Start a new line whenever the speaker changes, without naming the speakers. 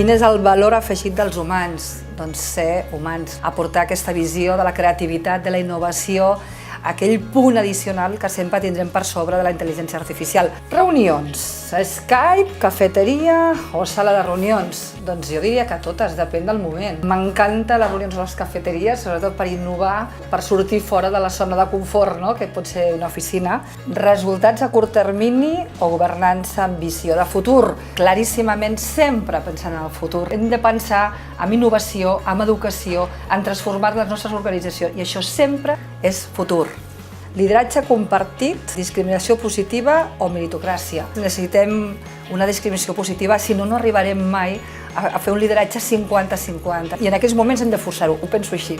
Quin és el valor afegit dels humans? Doncs ser humans, aportar aquesta visió de la creativitat, de la innovació, aquell punt addicional que sempre tindrem per sobre de la intel·ligència artificial. Reunions, Skype, cafeteria o sala de reunions? Doncs jo diria que totes, depèn del moment. M'encanta les reunions a les cafeteries, sobretot per innovar, per sortir fora de la zona de confort, no?, que pot ser una oficina. Resultats a curt termini o governança amb visió de futur. Claríssimament sempre pensant en el futur. Hem de pensar en innovació, en educació, en transformar les nostres organitzacions, i això sempre és futur. Lideratge compartit, discriminació positiva o meritocràcia. Necessitem una discriminació positiva, si no, no arribarem mai a fer un lideratge 50-50. I en aquests moments hem de forçar-ho, ho penso així.